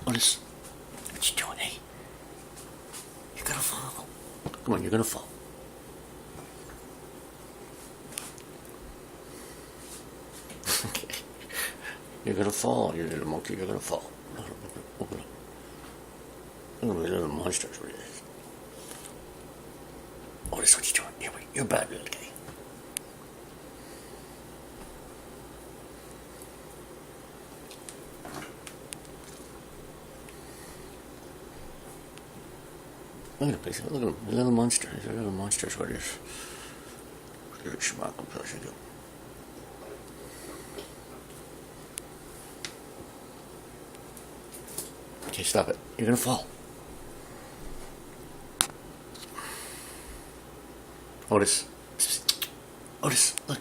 Otis, what you doing, hey? You're gonna fall. Come on, you're gonna fall. Okay. You're gonna fall, you little monkey, you're gonna fall. Open up. Look at my little monsters with this. Otis, what you doing? You're a bad little guy. Look at him, look at him, a little monster. He's a little monster, what it is. Little schmuck, what else you do? Okay, stop it. You're gonna fall. Otis. Otis, look.